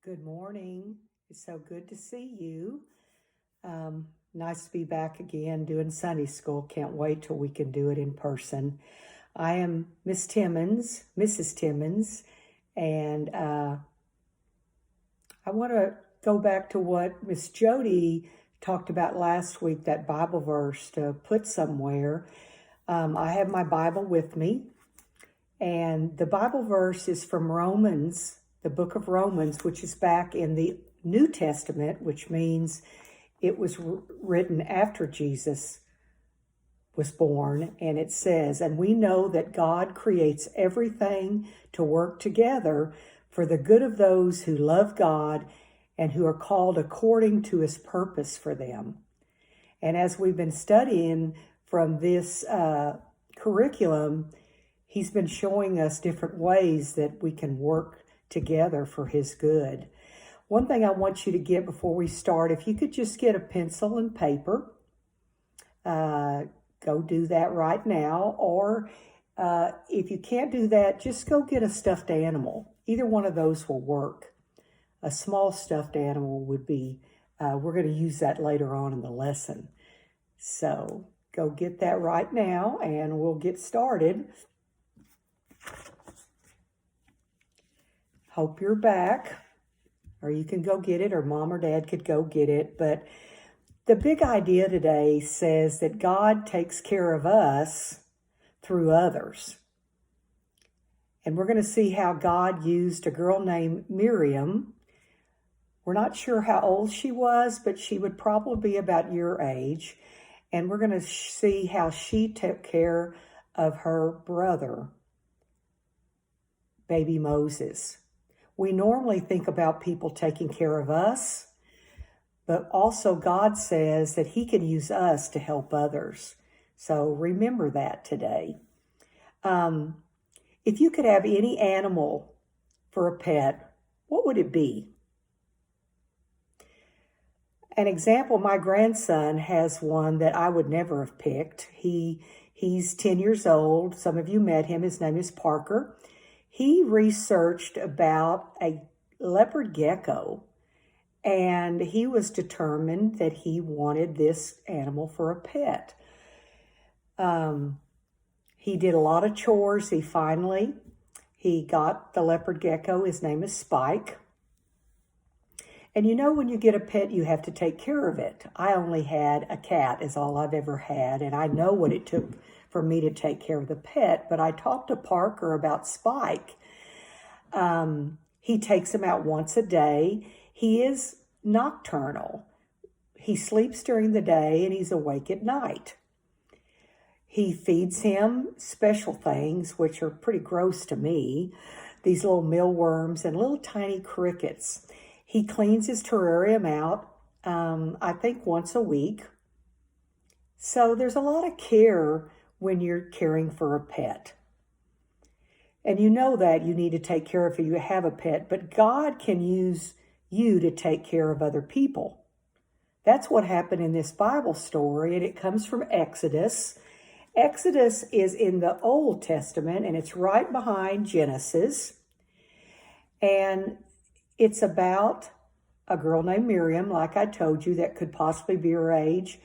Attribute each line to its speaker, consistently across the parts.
Speaker 1: Good morning. It's so good to see you. Nice to be back again doing Sunday school. Can't wait till we can do it in person. I am Miss Timmons, Mrs. Timmons, and I want to go back to what Miss Jody talked about last week, that Bible verse to put somewhere. I have my Bible with me, and the Bible verse is from Romans, the book of Romans, which is back in the New Testament, which means it was written after Jesus was born. And it says, "And we know that God creates everything to work together for the good of those who love God and who are called according to his purpose for them." And as we've been studying from this curriculum, he's been showing us different ways that we can work together for his good. One thing I want you to get before we start, if you could just get a pencil and paper, go do that right now. Or if you can't do that, just go get a stuffed animal. Either one of those will work. A small stuffed animal would be, we're going to use that later on in the lesson. So go get that right now and we'll get started. Hope you're back, or you can go get it, or mom or dad could go get it. But the big idea today says that God takes care of us through others. And we're going to see how God used a girl named Miriam. We're not sure how old she was, but she would probably be about your age. And we're going to see how she took care of her brother, baby Moses. We normally think about people taking care of us, but also God says that he can use us to help others. So remember that today. If you could have any animal for a pet, what would it be? An example, my grandson has one that I would never have picked. He's 10 years old. Some of you met him. His name is Parker. He researched about a leopard gecko, and he was determined that he wanted this animal for a pet. He did a lot of chores. He got the leopard gecko. His name is Spike. And you know, when you get a pet, you have to take care of it. I only had a cat, is all I've ever had, and I know what it took for me to take care of the pet. But I talked to Parker about Spike. He takes him out once a day. He is nocturnal. He sleeps during the day and he's awake at night. He feeds him special things, which are pretty gross to me. These little mealworms and little tiny crickets. He cleans his terrarium out, I think once a week. So there's a lot of care when you're caring for a pet. And you know that you need to take care of it if you have a pet, but God can use you to take care of other people. That's what happened in this Bible story, and it comes from Exodus. Exodus is in the Old Testament, and it's right behind Genesis. And it's about a girl named Miriam, like I told you, that could possibly be her age,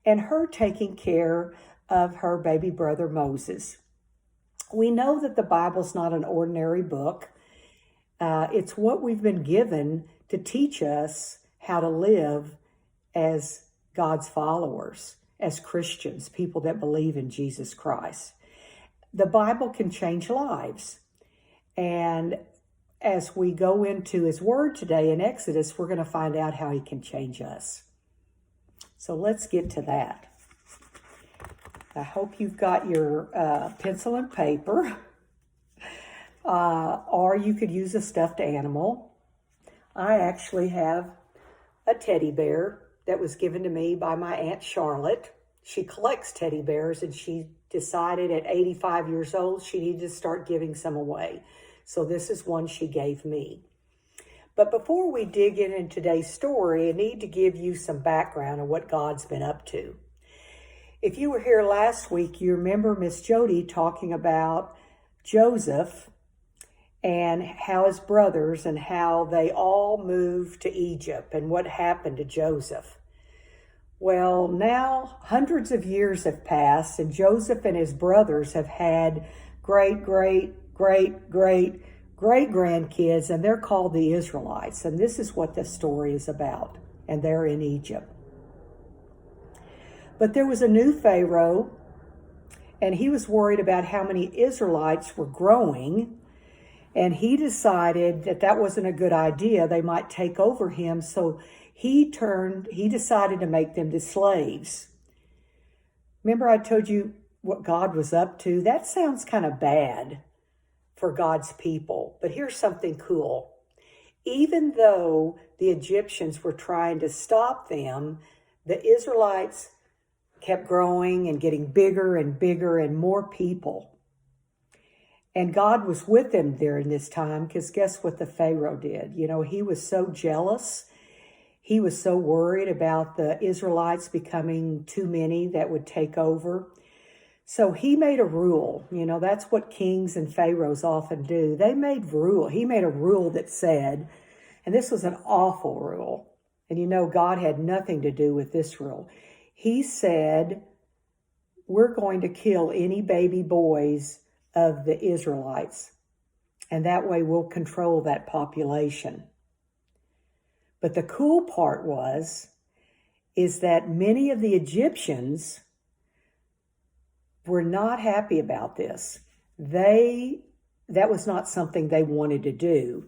Speaker 1: and her taking care of her baby brother Moses. We know that the Bible's not an ordinary book. It's what we've been given to teach us how to live as God's followers, as Christians, people that believe in Jesus Christ. The Bible can change lives. And as we go into his word today in Exodus, we're going to find out how he can change us. So let's get to that. I hope you've got your pencil and paper, or you could use a stuffed animal. I actually have a teddy bear that was given to me by my Aunt Charlotte. She collects teddy bears, and she decided at 85 years old she needed to start giving some away. So this is one she gave me. But before we dig in today's story, I need to give you some background on what God's been up to. If you were here last week, you remember Miss Jody talking about Joseph and how his brothers and how they all moved to Egypt and what happened to Joseph. Well, now hundreds of years have passed, and Joseph and his brothers have had great grandkids, and they're called the Israelites. And this is what this story is about. And they're in Egypt. But there was a new Pharaoh, and he was worried about how many Israelites were growing. And he decided that that wasn't a good idea. They might take over him. So he decided to make them to slaves. Remember I told you what God was up to? That sounds kind of bad for God's people. But here's something cool. Even though the Egyptians were trying to stop them, the Israelites kept growing and getting bigger and bigger and more people. And God was with them during this time, because guess what the Pharaoh did? You know, he was so jealous. He was so worried about the Israelites becoming too many that would take over. So he made a rule. You know, that's what kings and pharaohs often do. He made a rule that said, and this was an awful rule, and you know God had nothing to do with this rule. He said, we're going to kill any baby boys of the Israelites, and that way we'll control that population. But the cool part is that many of the Egyptians were not happy about this. That was not something they wanted to do.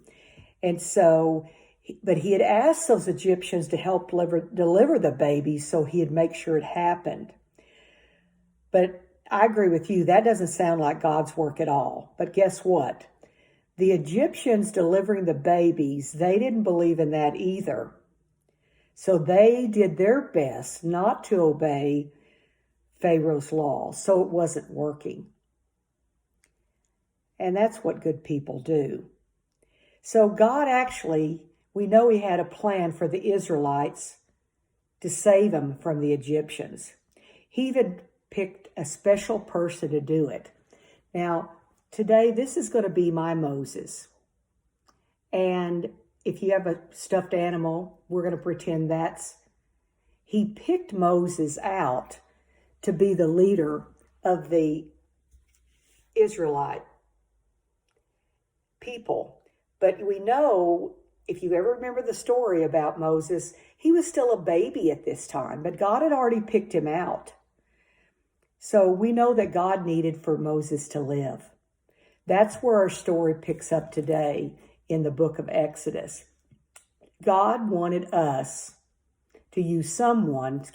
Speaker 1: And so, but he had asked those Egyptians to help deliver the babies so he'd make sure it happened. But I agree with you, that doesn't sound like God's work at all. But guess what? The Egyptians delivering the babies, they didn't believe in that either. So they did their best not to obey Pharaoh's law, so it wasn't working. And that's what good people do. So God actually, we know he had a plan for the Israelites to save them from the Egyptians. He even picked a special person to do it. Now, today, this is going to be my Moses. And if you have a stuffed animal, we're going to pretend he picked Moses out to be the leader of the Israelite people. But we know, if you ever remember the story about Moses, he was still a baby at this time, but God had already picked him out. So we know that God needed for Moses to live. That's where our story picks up today in the book of Exodus. God wanted to use someone to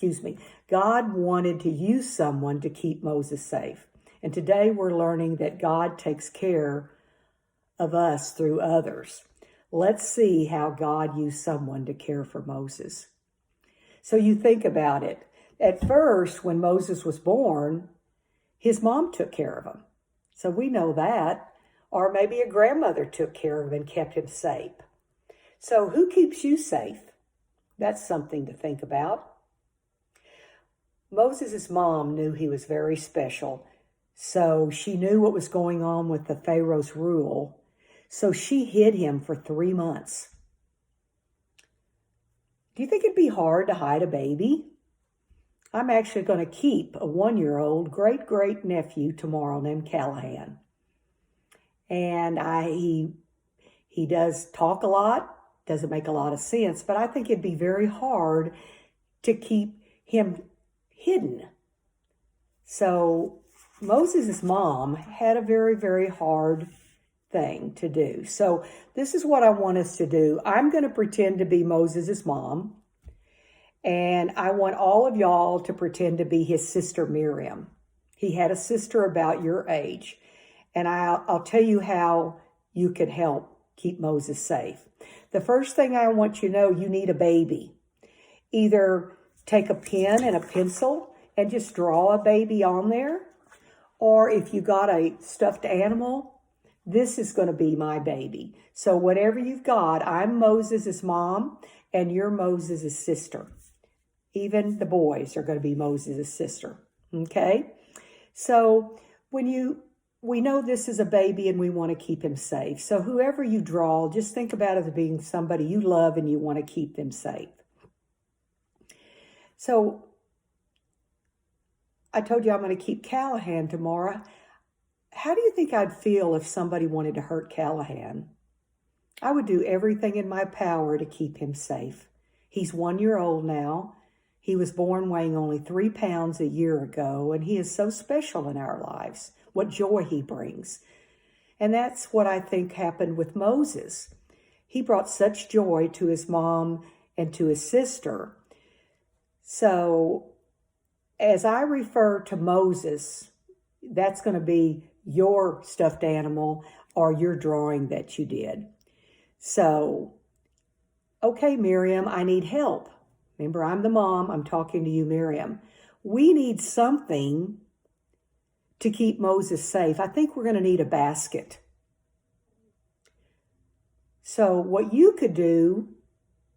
Speaker 1: keep Moses safe. And today we're learning that God takes care of us through others. Let's see how God used someone to care for Moses. So you think about it. At first, when Moses was born, his mom took care of him. So we know that. Or maybe a grandmother took care of him and kept him safe. So who keeps you safe? That's something to think about. Moses' mom knew he was very special. So she knew what was going on with the Pharaoh's rule. So she hid him for 3 months. Do you think it'd be hard to hide a baby? I'm actually going to keep a 1-year-old great-great-nephew tomorrow named Callahan. And he does talk a lot, doesn't make a lot of sense, but I think it'd be very hard to keep him hidden. So Moses' mom had a very, very hard thing to do. So this is what I want us to do. I'm going to pretend to be Moses' mom. And I want all of y'all to pretend to be his sister Miriam. He had a sister about your age. And I'll tell you how you can help keep Moses safe. The first thing I want you to know, you need a baby. Either take a pen and a pencil and just draw a baby on there. Or if you got a stuffed animal, this is going to be my baby. So whatever you've got, I'm Moses' mom and you're Moses' sister. Even the boys are going to be Moses' sister. Okay? So when you we know this is a baby and we want to keep him safe. So whoever you draw, just think about it as being somebody you love and you want to keep them safe. So I told you I'm going to keep Callahan tomorrow. How do you think I'd feel if somebody wanted to hurt Callahan? I would do everything in my power to keep him safe. He's 1 year old now. He was born weighing only 3 pounds a year ago, and he is so special in our lives. What joy he brings. And that's what I think happened with Moses. He brought such joy to his mom and to his sister. So as I refer to Moses, that's going to be your stuffed animal or your drawing that you did. So, okay, Miriam, I need help. Remember, I'm the mom. I'm talking to you, Miriam. We need something to keep Moses safe. I think we're going to need a basket. So what you could do,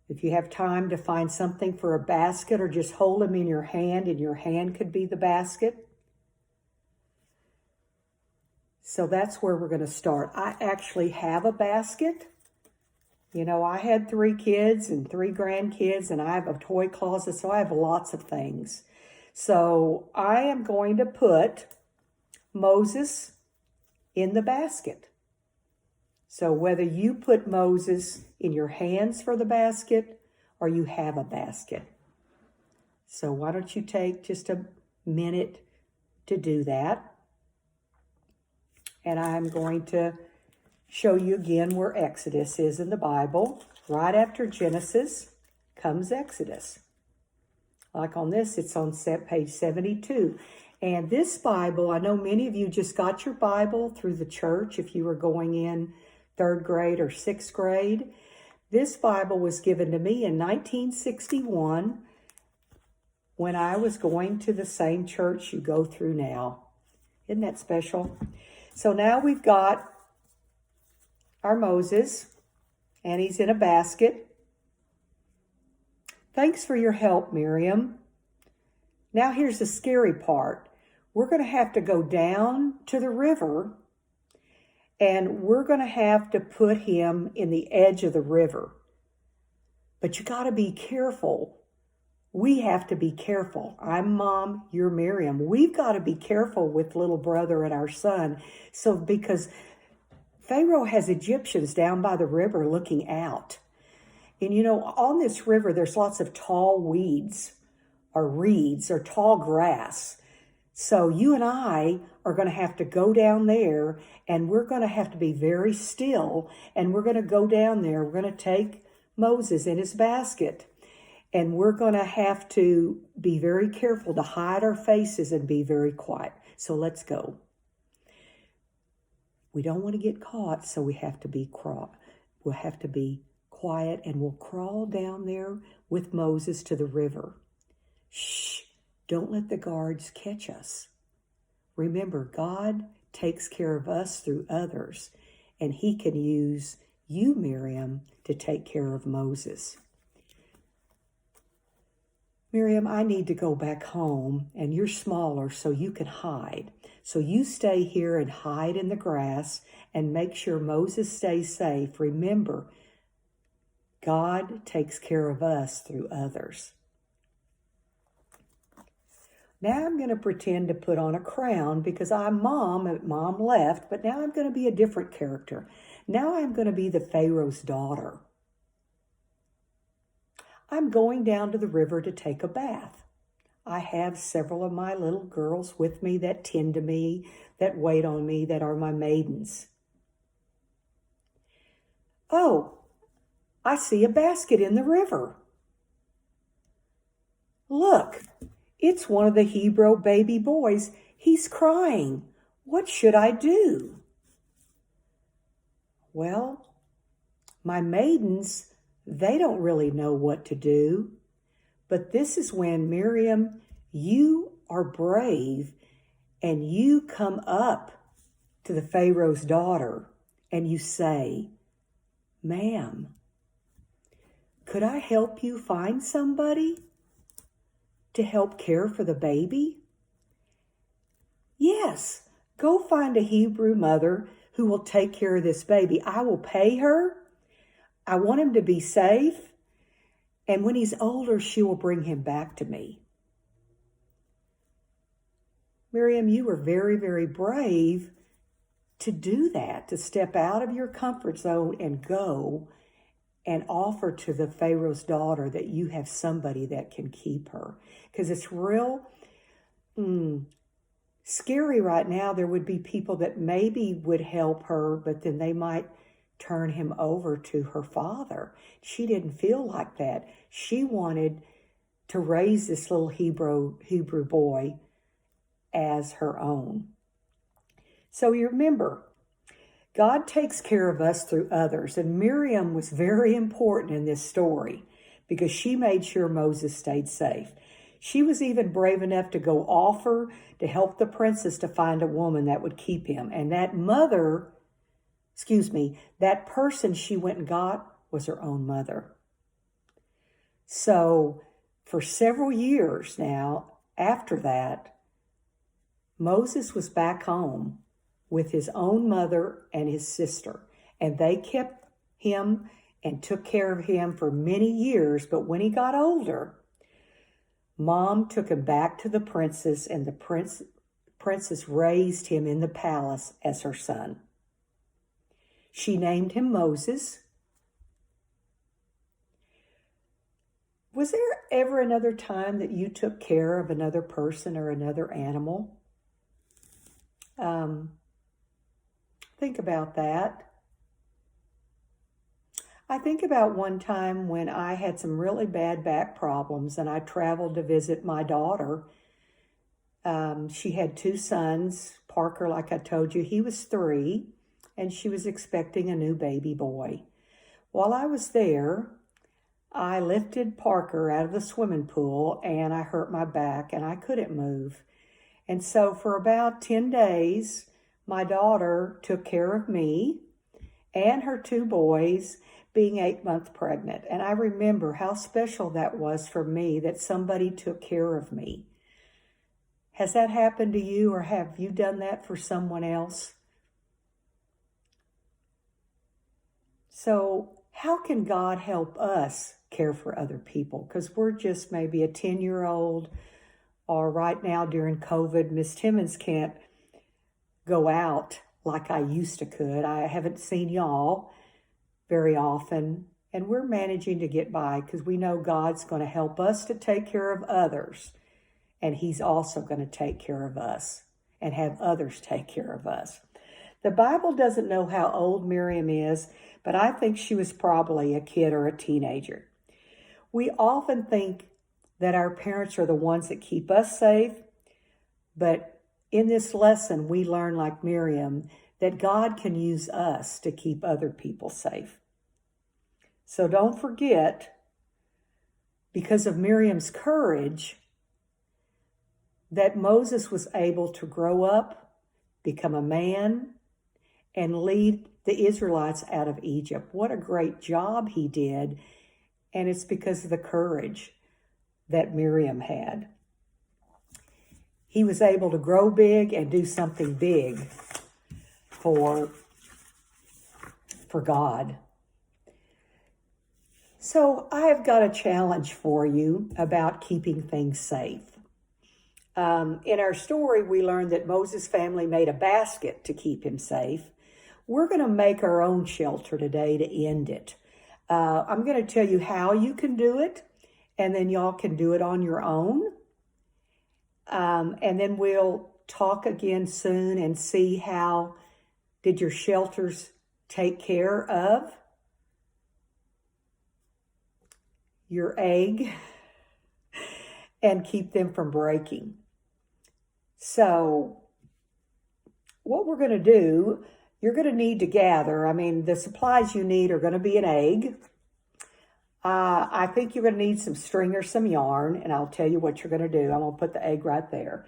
Speaker 1: if you have time to find something for a basket, or just hold them in your hand and your hand could be the basket. So that's where we're going to start. I actually have a basket. You know, I had 3 kids and 3 grandkids, and I have a toy closet, so I have lots of things. So I am going to put Moses in the basket. So whether you put Moses in your hands for the basket or you have a basket. So why don't you take just a minute to do that? And I'm going to show you again where Exodus is in the Bible. Right after Genesis comes Exodus. Like on this, it's on page 72. And this Bible, I know many of you just got your Bible through the church if you were going in 3rd grade or 6th grade. This Bible was given to me in 1961 when I was going to the same church you go through now. Isn't that special? So now we've got our Moses, and he's in a basket. Thanks for your help, Miriam. Now here's the scary part. We're going to have to go down to the river, and we're going to have to put him in the edge of the river. But you got to be careful. We have to be careful. I'm Mom, you're Miriam. We've got to be careful with little brother and our son. So because Pharaoh has Egyptians down by the river looking out. And you know, on this river, there's lots of tall weeds or reeds or tall grass. So you and I are going to have to go down there, and we're going to have to be very still, and we're going to go down there. We're going to take Moses in his basket, and we're going to have to be very careful to hide our faces and be very quiet. So let's go. We don't want to get caught, so we have to be we'll have to be quiet, and we'll crawl down there with Moses to the river. Shh. Don't let the guards catch us. Remember, God takes care of us through others, and he can use you, Miriam, to take care of Moses. Miriam, I need to go back home, and you're smaller, so you can hide. So you stay here and hide in the grass and make sure Moses stays safe. Remember, God takes care of us through others. Now I'm going to pretend to put on a crown because I'm Mom, and Mom left, but now I'm going to be a different character. Now I'm going to be the Pharaoh's daughter. I'm going down to the river to take a bath. I have several of my little girls with me that tend to me, that wait on me, that are my maidens. Oh, I see a basket in the river. Look. It's one of the Hebrew baby boys. He's crying. What should I do? Well, my maidens, they don't really know what to do. But this is when, Miriam, you are brave and you come up to the Pharaoh's daughter and you say, "Ma'am, could I help you find somebody to help care for the baby?" "Yes, Go find a Hebrew mother who will take care of this baby. I will pay her. I want him to be safe. And when he's older, she will bring him back to me. Miriam, you were very, very brave to do that, to step out of your comfort zone and go and offer to the Pharaoh's daughter that you have somebody that can keep her. Because it's real scary right now. There would be people that maybe would help her, but then they might turn him over to her father. She didn't feel like that. She wanted to raise this little Hebrew boy as her own. So you remember, God takes care of us through others. And Miriam was very important in this story because she made sure Moses stayed safe. She was even brave enough to go offer to help the princess to find a woman that would keep him. And that that person she went and got was her own mother. So for several years now, after that, Moses was back home with his own mother and his sister. And they kept him and took care of him for many years. But when he got older, Mom took him back to the princess, and the princess raised him in the palace as her son. She named him Moses. Was there ever another time that you took care of another person or another animal? Think about that. I think about one time when I had some really bad back problems and I traveled to visit my daughter. She had 2 sons. Parker, like I told you, he was 3, and she was expecting a new baby boy. While I was there, I lifted Parker out of the swimming pool and I hurt my back and I couldn't move. And so for about 10 days, my daughter took care of me and her 2 boys, being 8 months pregnant. And I remember how special that was for me that somebody took care of me. Has that happened to you, or have you done that for someone else? So how can God help us care for other people? Because we're just maybe a 10-year-old, or right now during COVID, Miss Timmons can't go out like I used to could. I haven't seen y'all very often, and we're managing to get by because we know God's going to help us to take care of others, and he's also going to take care of us and have others take care of us. The Bible doesn't know how old Miriam is, but I think she was probably a kid or a teenager. We often think that our parents are the ones that keep us safe, but in this lesson, we learn, like Miriam, that God can use us to keep other people safe. So don't forget, because of Miriam's courage, that Moses was able to grow up, become a man, and lead the Israelites out of Egypt. What a great job he did. And it's because of the courage that Miriam had. He was able to grow big and do something big for God. So I have got a challenge for you about keeping things safe. In our story, we learned that Moses' family made a basket to keep him safe. We're going to make our own shelter today to end it. I'm going to tell you how you can do it, and then y'all can do it on your own. And then we'll talk again soon and see how did your shelters take care of your egg and keep them from breaking. So what we're going to do, you're going to need to gather. The supplies you need are going to be an egg. I think you're going to need some string or some yarn, and I'll tell you what you're going to do. I'm going to put the egg right there.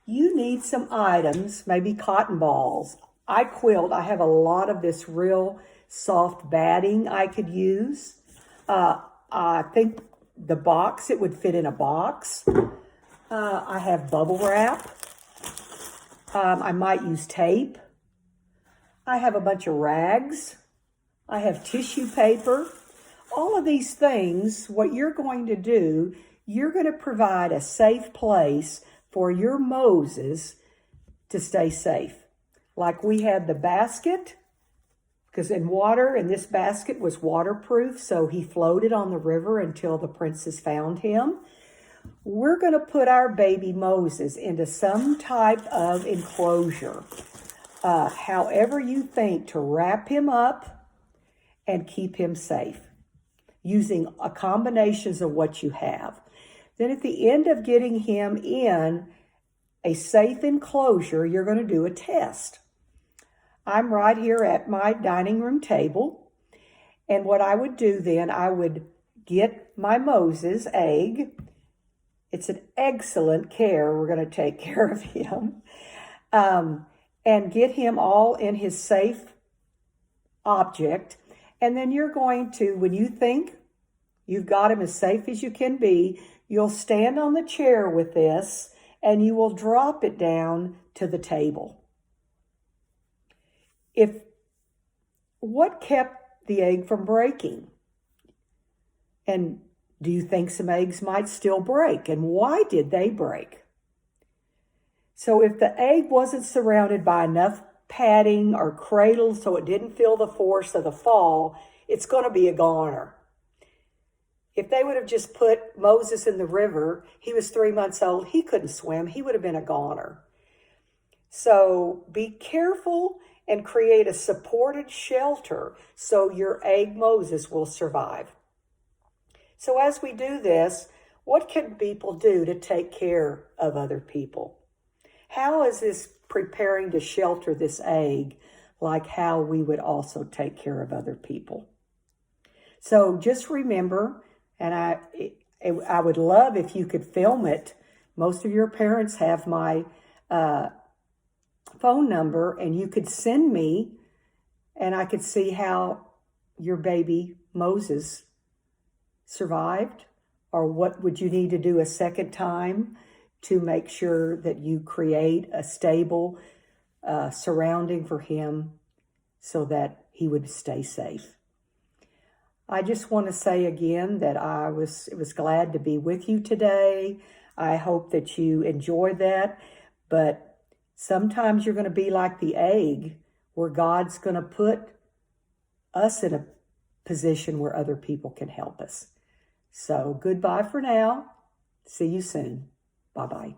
Speaker 1: You need some items, maybe cotton balls. I quilt. I have a lot of this real soft batting I could use. I think the box, it would fit in a box. I have bubble wrap. I might use tape. I have a bunch of rags. I have tissue paper. All of these things, what you're going to do, you're going to provide a safe place for your Moses to stay safe. Like we had the basket, because in water, and this basket was waterproof, so he floated on the river until the princes found him. We're going to put our baby Moses into some type of enclosure, however you think, to wrap him up and keep him safe, using a combinations of what you have. Then at the end of getting him in a safe enclosure, you're going to do a test. I'm right here at my dining room table, and what I would do then, I would get my Moses egg. It's an excellent care. We're going to take care of him, and get him all in his safe object. And then you're going to, when you think you've got him as safe as you can be, you'll stand on the chair with this and you will drop it down to the table. What kept the egg from breaking? And do you think some eggs might still break? And why did they break? So if the egg wasn't surrounded by enough padding or cradle so it didn't feel the force of the fall, it's going to be a goner. If they would have just put Moses in the river, he was 3 months old, he couldn't swim, he would have been a goner. So be careful and create a supported shelter so your egg Moses will survive. So as we do this, what can people do to take care of other people? How is this preparing to shelter this egg like how we would also take care of other people? So just remember, and I would love if you could film it. Most of your parents have my phone number, and you could send me, and I could see how your baby Moses survived, or what would you need to do a second time to make sure that you create a stable surrounding for him so that he would stay safe. I just want to say again that I was glad to be with you today. I hope that you enjoyed that, but sometimes you're going to be like the egg, where God's going to put us in a position where other people can help us. So goodbye for now. See you soon. Bye-bye.